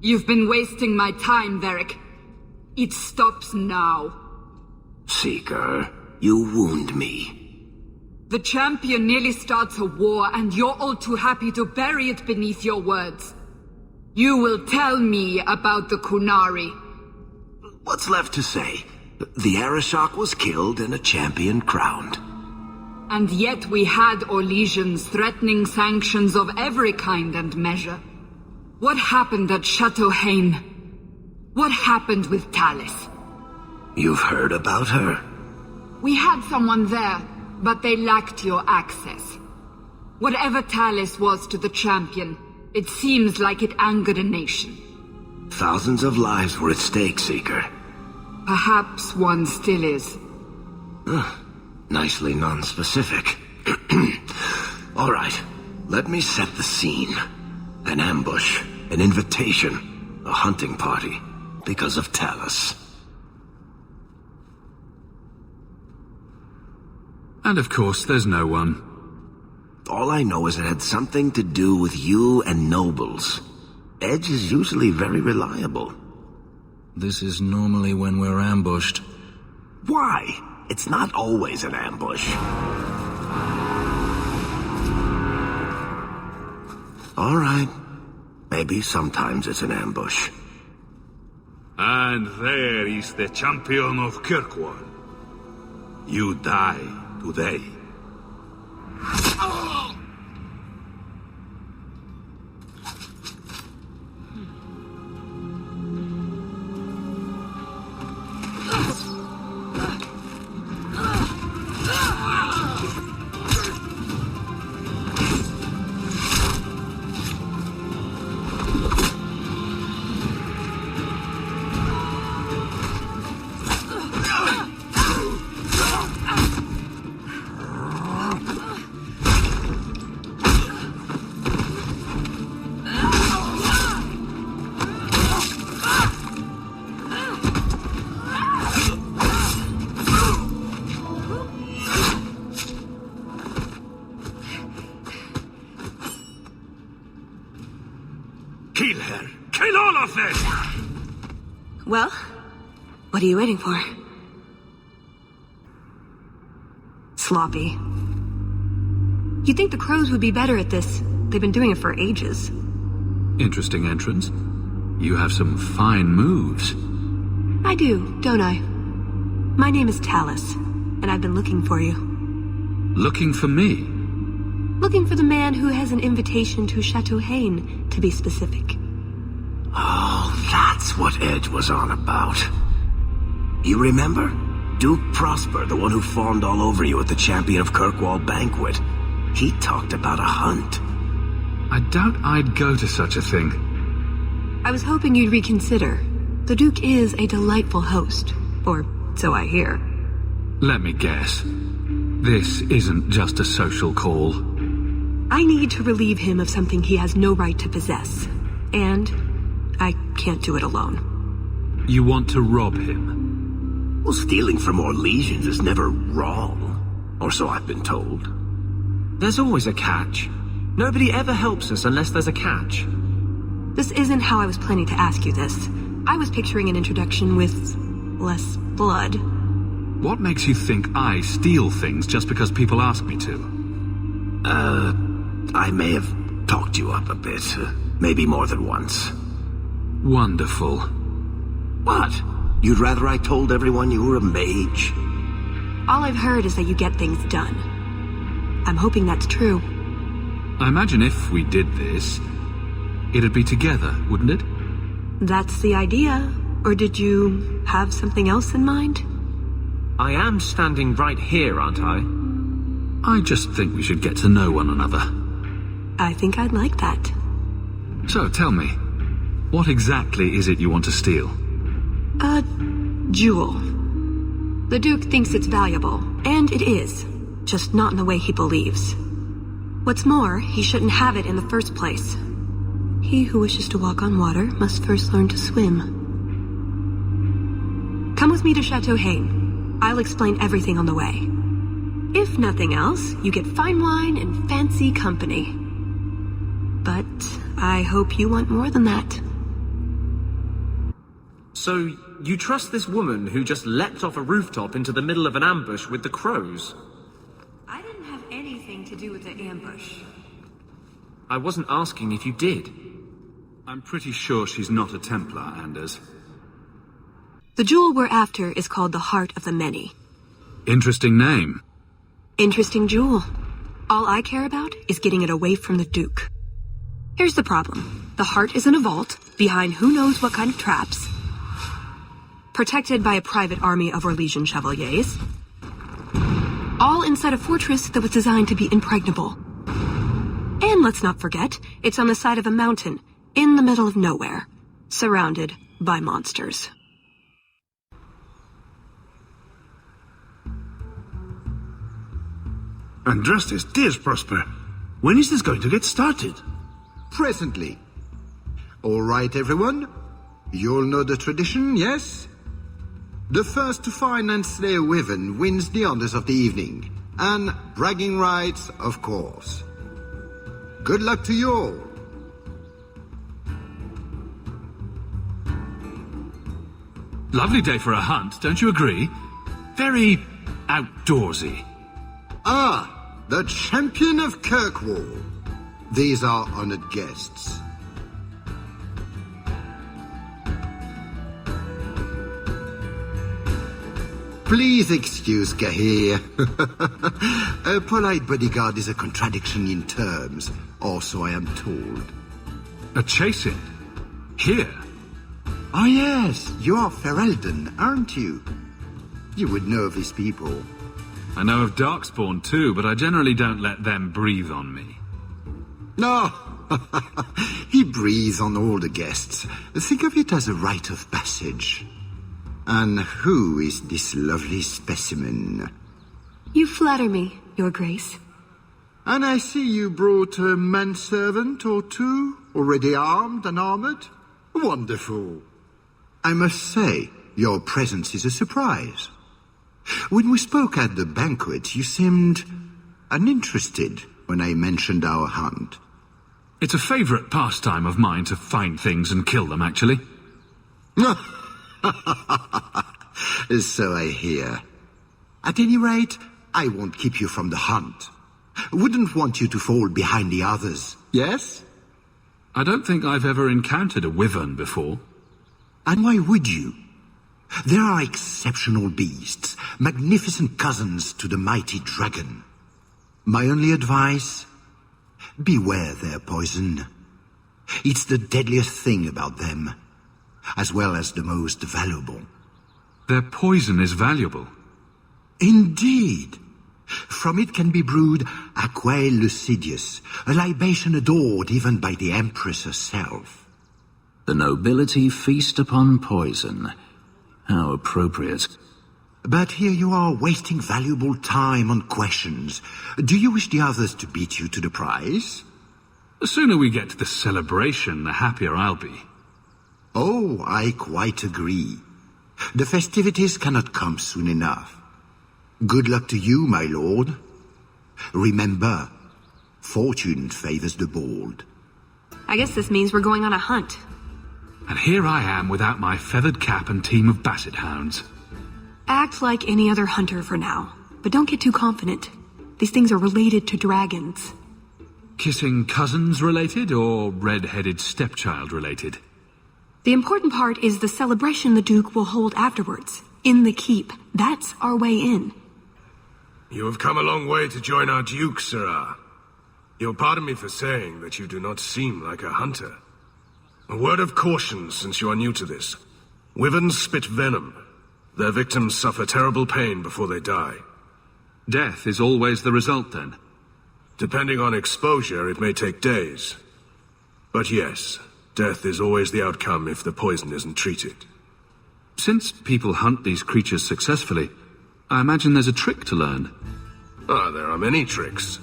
You've been wasting my time, Varric. It stops now. Seeker, you wound me. The champion nearly starts a war, and you're all too happy to bury it beneath your words. You will tell me about the Qunari. What's left to say? The Arishok was killed and a champion crowned. And yet we had Orlesians threatening sanctions of every kind and measure. What happened at Chateau Hain? What happened with Talis? You've heard about her? We had someone there, but they lacked your access. Whatever Talis was to the champion, it seems like it angered a nation. Thousands of lives were at stake, Seeker. Perhaps one still is. Nicely non-specific. All right, let me set the scene. An ambush, an invitation, a hunting party, because of Talis. And of course, there's no one. All I know is it had something to do with you and nobles. Edge is usually very reliable. This is normally when we're ambushed. Why? It's not always an ambush. All right. Maybe sometimes it's an ambush. And there is the champion of Kirkwall. You die today. Kill her! Kill all of them! Well, what are you waiting for? Sloppy. You'd think the crows would be better at this. They've been doing it for ages. Interesting entrance. You have some fine moves. I do, don't I? My name is Talis, and I've been looking for you. Looking for me? Looking for the man who has an invitation to Chateau Hain, to be specific. Oh, that's what Edge was on about. You remember? Duke Prosper, the one who fawned all over you at the Champion of Kirkwall banquet. He talked about a hunt. I doubt I'd go to such a thing. I was hoping you'd reconsider. The Duke is a delightful host, or so I hear. Let me guess. This isn't just a social call. I need to relieve him of something he has no right to possess. And I can't do it alone. You want to rob him? Well, stealing from Orlesians is never wrong. Or so I've been told. There's always a catch. Nobody ever helps us unless there's a catch. This isn't how I was planning to ask you this. I was picturing an introduction with less blood. What makes you think I steal things just because people ask me to? I may have talked you up a bit. Maybe more than once. Wonderful. What? You'd rather I told everyone you were a mage? All I've heard is that you get things done. I'm hoping that's true. I imagine if we did this, it'd be together, wouldn't it? That's the idea. Or did you have something else in mind? I am standing right here, aren't I? I just think we should get to know one another. I think I'd like that. So tell me, what exactly is it you want to steal? A jewel. The Duke thinks it's valuable, and it is. Just not in the way he believes. What's more, he shouldn't have it in the first place. He who wishes to walk on water must first learn to swim. Come with me to Chateau Hain. I'll explain everything on the way. If nothing else, you get fine wine and fancy company. But I hope you want more than that. So, you trust this woman who just leapt off a rooftop into the middle of an ambush with the crows? I didn't have anything to do with the ambush. I wasn't asking if you did. I'm pretty sure she's not a Templar, Anders. The jewel we're after is called the Heart of the Many. Interesting name. Interesting jewel. All I care about is getting it away from the Duke. Here's the problem. The heart is in a vault, behind who knows what kind of traps, protected by a private army of Orlesian chevaliers, all inside a fortress that was designed to be impregnable. And let's not forget, it's on the side of a mountain, in the middle of nowhere, surrounded by monsters. Andrastes, dears Prosper, when is this going to get started? Presently. All right, everyone. You'll know the tradition, yes? The first to find and slay a wyvern wins the honors of the evening. And bragging rights, of course. Good luck to you all. Lovely day for a hunt, don't you agree? Very outdoorsy. Ah, the champion of Kirkwall. These are honored guests. Please excuse Gahir. A polite bodyguard is a contradiction in terms, or so I am told. A chasing? Here? Oh yes, you are Ferelden, aren't you? You would know these people. I know of Darkspawn too, but I generally don't let them breathe on me. No, he breathes on all the guests. Think of it as a rite of passage. And who is this lovely specimen? You flatter me, Your Grace. And I see you brought a manservant or two, already armed and armored. Wonderful. I must say, your presence is a surprise. When we spoke at the banquet, you seemed uninterested when I mentioned our hunt. It's a favorite pastime of mine to find things and kill them, actually. So I hear. At any rate, I won't keep you from the hunt. Wouldn't want you to fall behind the others, yes? I don't think I've ever encountered a wyvern before. And why would you? There are exceptional beasts, magnificent cousins to the mighty dragon. My only advice? Beware their poison. It's the deadliest thing about them, as well as the most valuable. Their poison is valuable. Indeed. From it can be brewed Aquae Lucidius, a libation adored even by the Empress herself. The nobility feast upon poison. How appropriate. But here you are wasting valuable time on questions. Do you wish the others to beat you to the prize? The sooner we get to the celebration, the happier I'll be. Oh, I quite agree. The festivities cannot come soon enough. Good luck to you, my lord. Remember, fortune favors the bold. I guess this means we're going on a hunt. And here I am without my feathered cap and team of basset hounds. Act like any other hunter for now, but don't get too confident. These things are related to dragons. Kissing cousins related or red-headed stepchild related? The important part is the celebration the Duke will hold afterwards, in the keep. That's our way in. You have come a long way to join our Duke, Sirrah. You'll pardon me for saying that you do not seem like a hunter. A word of caution since you are new to this. Wyverns spit venom. Their victims suffer terrible pain before they die. Death is always the result, then? Depending on exposure, it may take days. But yes, death is always the outcome if the poison isn't treated. Since people hunt these creatures successfully, I imagine there's a trick to learn. There are many tricks.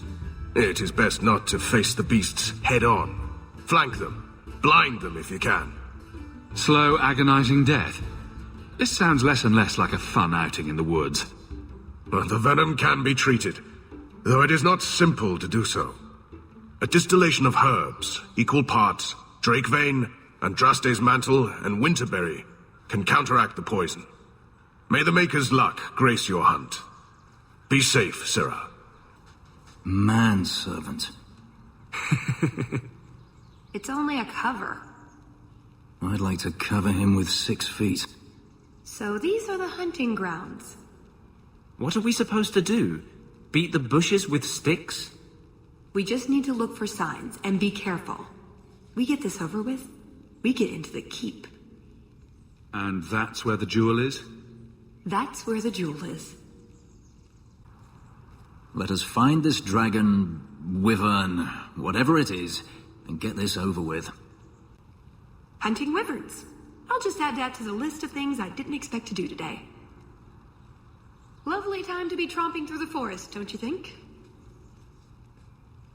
It is best not to face the beasts head-on. Flank them. Blind them if you can. Slow, agonizing death. This sounds less and less like a fun outing in the woods. But the venom can be treated, though it is not simple to do so. A distillation of herbs, equal parts, drake vein, Andraste's mantle, and winterberry, can counteract the poison. May the Maker's luck grace your hunt. Be safe, Sirrah. Manservant. It's only a cover. I'd like to cover him with 6 feet. So these are the hunting grounds. What are we supposed to do? Beat the bushes with sticks? We just need to look for signs and be careful. We get this over with, we get into the keep. And that's where the jewel is? That's where the jewel is. Let us find this dragon, wyvern, whatever it is, and get this over with. Hunting wyverns. I'll just add that to the list of things I didn't expect to do today. Lovely time to be tromping through the forest, don't you think?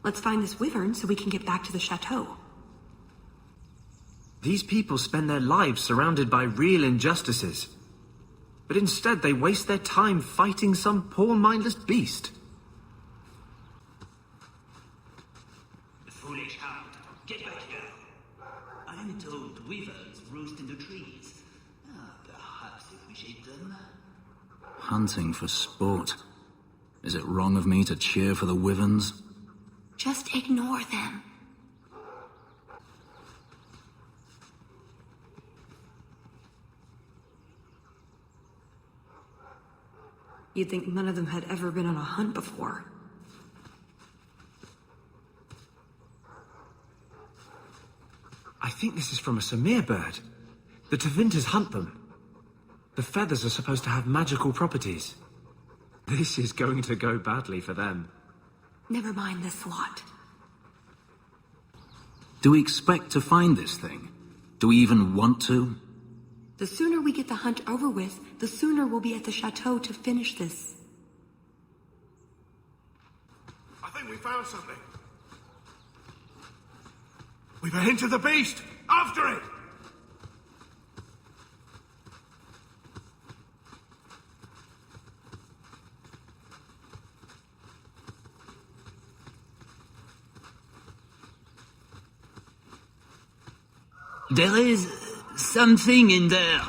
Let's find this wyvern so we can get back to the chateau. These people spend their lives surrounded by real injustices. But instead they waste their time fighting some poor mindless beast. Foolish hound, get back here. I'm told wyverns roost in the trees. Perhaps if we shake them. Hunting for sport. Is it wrong of me to cheer for the wyverns? Just ignore them. You'd think none of them had ever been on a hunt before. I think this is from a Samir bird. The Tevinters hunt them. The feathers are supposed to have magical properties. This is going to go badly for them. Never mind this lot. Do we expect to find this thing? Do we even want to? The sooner we get the hunt over with, the sooner we'll be at the chateau to finish this. I think we found something. We've a hint of the beast! After it! There is something in there.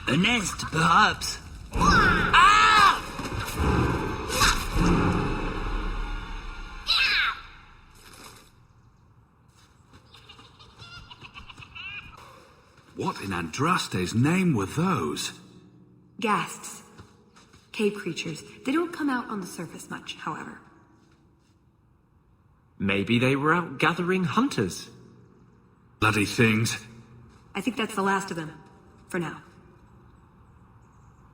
A nest, perhaps. Ah! What in Andraste's name were those? Ghasts. Cave creatures. They don't come out on the surface much, however. Maybe they were out gathering hunters. Bloody things. I think that's the last of them. For now.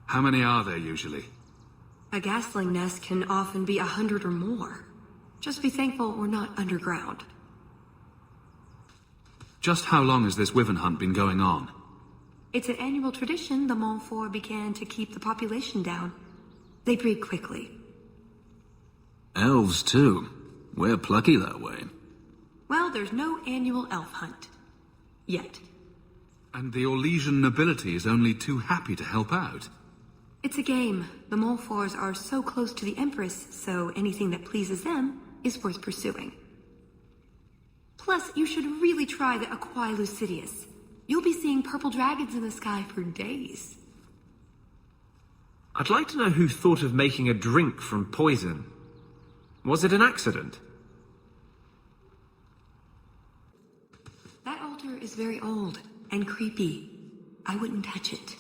How many are there usually? A ghastling nest can often be 100 or more. Just be thankful we're not underground. Just how long has this wyvern hunt been going on? It's an annual tradition the Montfort began to keep the population down. They breed quickly. Elves, too. We're plucky that way. Well, there's no annual elf hunt. Yet. And the Orlesian nobility is only too happy to help out. It's a game. The Montforts are so close to the Empress, so anything that pleases them is worth pursuing. Plus, you should really try the Aquae Lucidius. You'll be seeing purple dragons in the sky for days. I'd like to know who thought of making a drink from poison. Was it an accident? That altar is very old and creepy. I wouldn't touch it.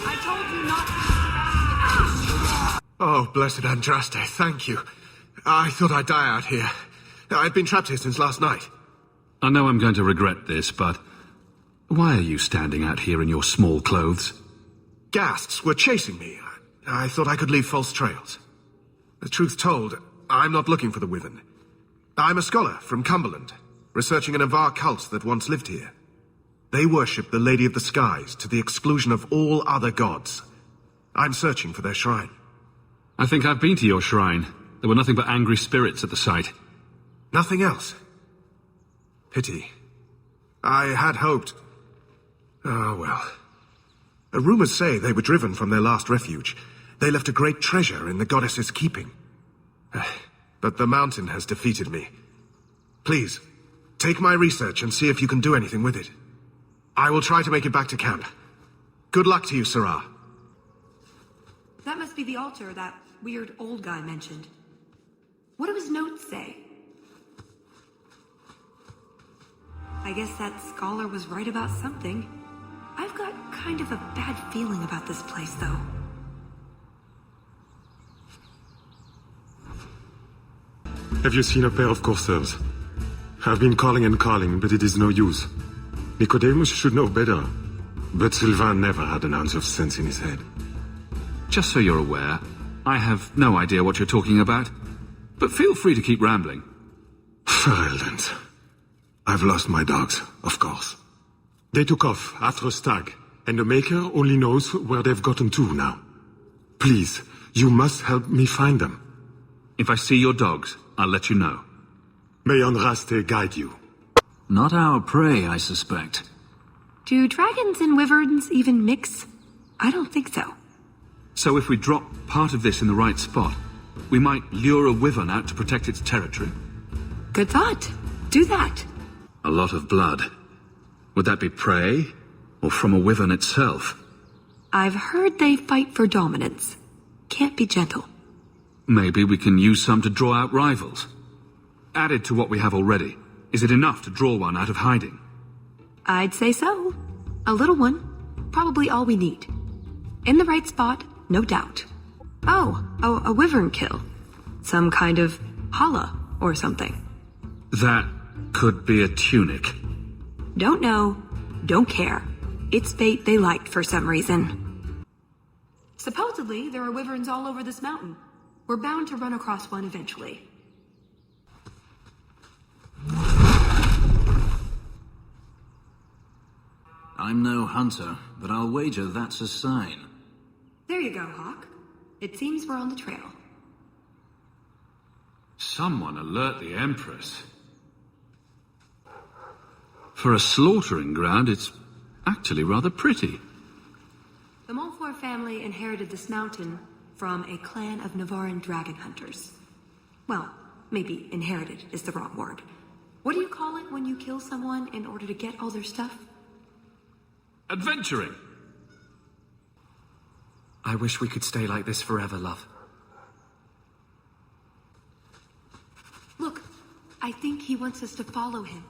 I told you not to. Oh, blessed Andraste, thank you. I thought I'd die out here. I've been trapped here since last night. I know I'm going to regret this, but why are you standing out here in your small clothes? Ghasts were chasing me. I thought I could leave false trails. The truth told, I'm not looking for the wyvern. I'm a scholar from Cumberland, researching an Avar cult that once lived here. They worship the Lady of the Skies to the exclusion of all other gods. I'm searching for their shrine. I think I've been to your shrine. There were nothing but angry spirits at the site. Nothing else. Pity. I had hoped. Oh, well. Rumors say they were driven from their last refuge, They left a great treasure in the goddess's keeping. But the mountain has defeated me. Please, take my research and see if you can do anything with it. I will try to make it back to camp. Good luck to you, Sarah. That must be the altar that weird old guy mentioned. What do his notes say? I guess that scholar was right about something. I've got kind of a bad feeling about this place, though. Have you seen a pair of coursers? I've been calling and calling, but it is no use. Nicodemus should know better, but Sylvain never had an ounce of sense in his head. Just so you're aware, I have no idea what you're talking about. But feel free to keep rambling. Ferelden's. I've lost my dogs, of course. They took off after a stag, and the Maker only knows where they've gotten to now. Please, you must help me find them. If I see your dogs, I'll let you know. May Andraste guide you. Not our prey, I suspect. Do dragons and wyverns even mix? I don't think so. So if we drop part of this in the right spot, we might lure a wyvern out to protect its territory. Good thought. Do that. A lot of blood. Would that be prey, or from a wyvern itself? I've heard they fight for dominance. Can't be gentle. Maybe we can use some to draw out rivals. Added to what we have already, is it enough to draw one out of hiding? I'd say so. A little one. Probably all we need. In the right spot, no doubt. Oh, a wyvern kill. Some kind of holla or something. That could be a tunic. Don't know. Don't care. It's fate they liked for some reason. Supposedly, there are wyverns all over this mountain. We're bound to run across one eventually. I'm no hunter, but I'll wager that's a sign. There you go, Hawk. It seems we're on the trail. Someone alert the Empress. For a slaughtering ground, it's actually rather pretty. The Montfort family inherited this mountain from a clan of Navarran dragon hunters. Well, maybe inherited is the wrong word. What do you call it when you kill someone in order to get all their stuff? Adventuring. I wish we could stay like this forever, love. Look, I think he wants us to follow him.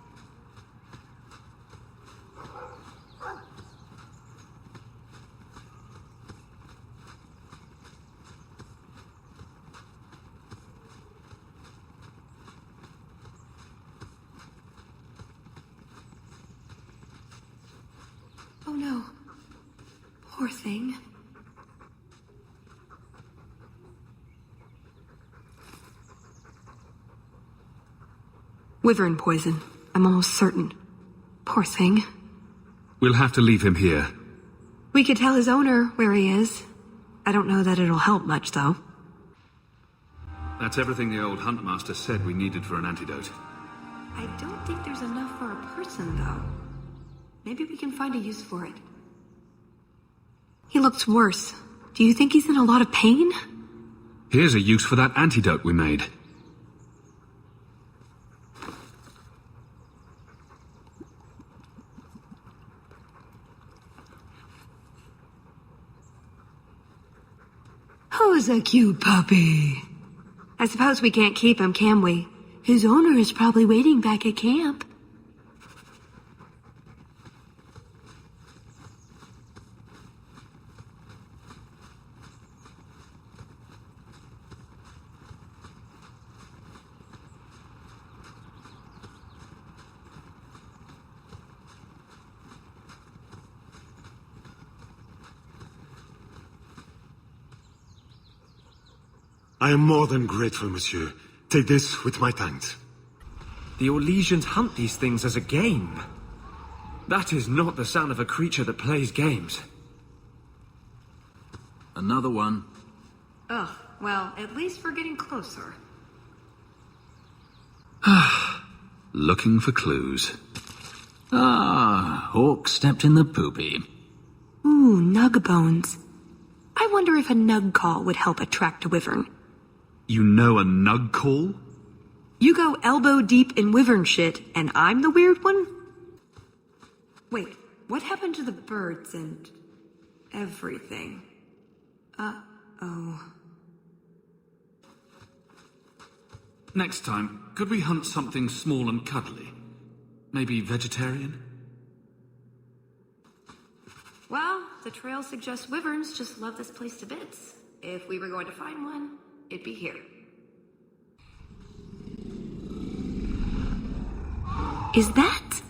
Oh no. Poor thing. Wyvern poison. I'm almost certain. Poor thing. We'll have to leave him here. We could tell his owner where he is. I don't know that it'll help much, though. That's everything the old huntmaster said we needed for an antidote. I don't think there's enough for a person, though. Maybe we can find a use for it. He looks worse. Do you think he's in a lot of pain? Here's a use for that antidote we made. Who's a cute puppy? I suppose we can't keep him, can we? His owner is probably waiting back at camp. I am more than grateful, monsieur. Take this with my thanks. The Orlesians hunt these things as a game. That is not the sound of a creature that plays games. Another one. Ugh, well, at least we're getting closer. Looking for clues. Ah, Hawk stepped in the poopy. Ooh, nug bones. I I wonder if a nug call would help attract a wyvern. You know a nug call? You go elbow deep in wyvern shit, and I'm the weird one? Wait, what happened to the birds and everything? Uh-oh. Next time, could we hunt something small and cuddly? Maybe vegetarian? Well, the trail suggests wyverns just love this place to bits. If we were going to find one, it'd be here. Is that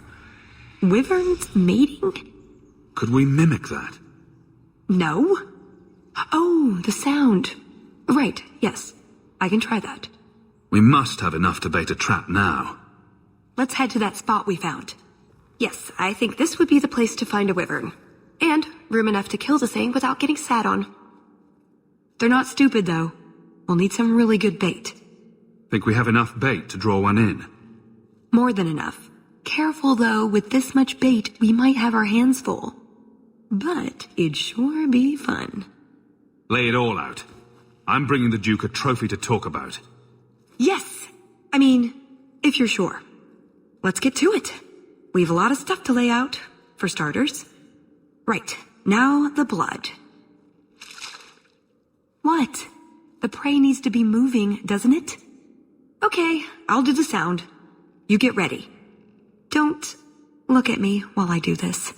wyverns mating? Could we mimic that? No. Oh, the sound. Right, yes. I can try that. We must have enough to bait a trap now. Let's head to that spot we found. Yes, I think this would be the place to find a wyvern. And room enough to kill the thing without getting sat on. They're not stupid, though. We'll need some really good bait. Think we have enough bait to draw one in? More than enough. Careful, though, with this much bait, we might have our hands full. But it'd sure be fun. Lay it all out. I'm bringing the Duke a trophy to talk about. Yes! I mean, if you're sure. Let's get to it. We've a lot of stuff to lay out, for starters. Right, now the blood. What? The prey needs to be moving, doesn't it? Okay, I'll do the sound. You get ready. Don't look at me while I do this.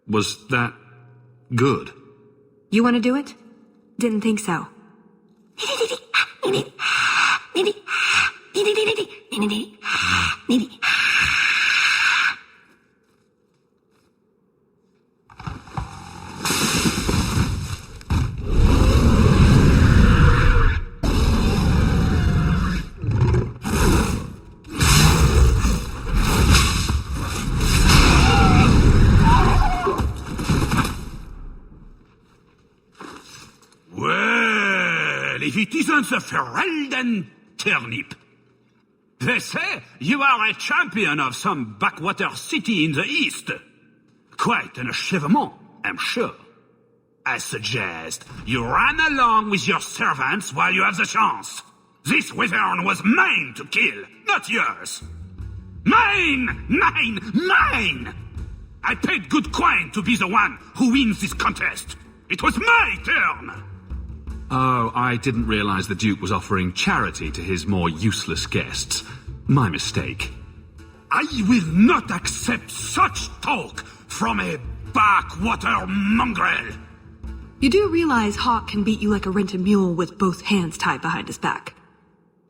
Was that good? You want to do it? Didn't think so. If it isn't the Ferelden turnip. They say you are a champion of some backwater city in the east. Quite an achievement, I'm sure. I suggest you run along with your servants while you have the chance. This wyvern was mine to kill, not yours. Mine! Mine! Mine! I paid good coin to be the one who wins this contest. It was my turn! Oh, I didn't realize the Duke was offering charity to his more useless guests. My mistake. I will not accept such talk from a backwater mongrel. You do realize Hawk can beat you like a rented mule with both hands tied behind his back.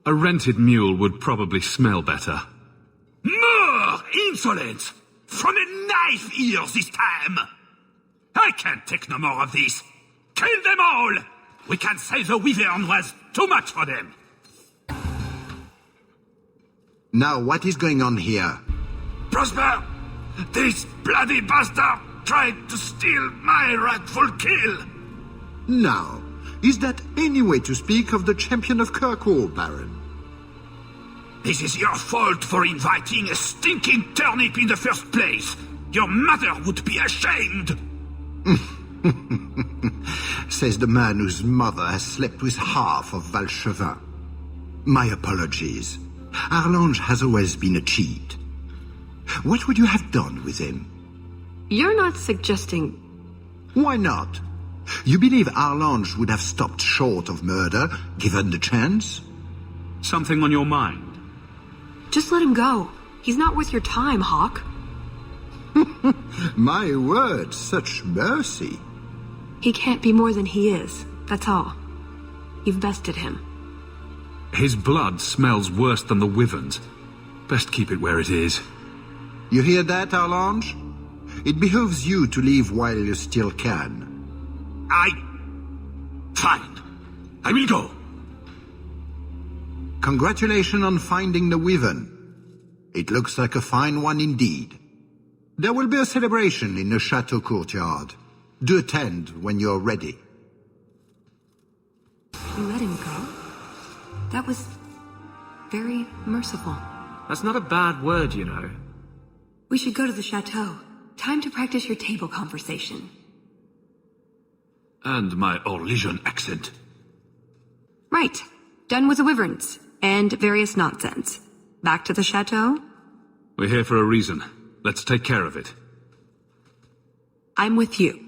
A rented mule would probably smell better. More insolence! From a knife ear this time! I can't take no more of this. Kill them all! We can say the wyvern was too much for them. Now, what is going on here? Prosper, this bloody bastard tried to steal my rightful kill. Now, is that any way to speak of the champion of Kirkwall, Baron? This is your fault for inviting a stinking turnip in the first place. Your mother would be ashamed. Says the man whose mother has slept with half of Valchevin. My apologies. Arlange has always been a cheat. What would you have done with him? You're not suggesting... Why not? You believe Arlange would have stopped short of murder, given the chance? Something on your mind? Just let him go. He's not worth your time, Hawk. My word, such mercy. He can't be more than he is, that's all. You've bested him. His blood smells worse than the wyvern's. Best keep it where it is. You hear that, Arlange? It behooves you to leave while you still can. Fine. I will go. Congratulations on finding the wyvern. It looks like a fine one indeed. There will be a celebration in the chateau courtyard. Do attend when you're ready. You let him go? That was very merciful. That's not a bad word, you know. We should go to the chateau. time to practice your table conversation. And my Orlesian accent. Right. Done with the wyverns. And various nonsense. Back to the chateau? We're here for a reason. Let's take care of it. I'm with you.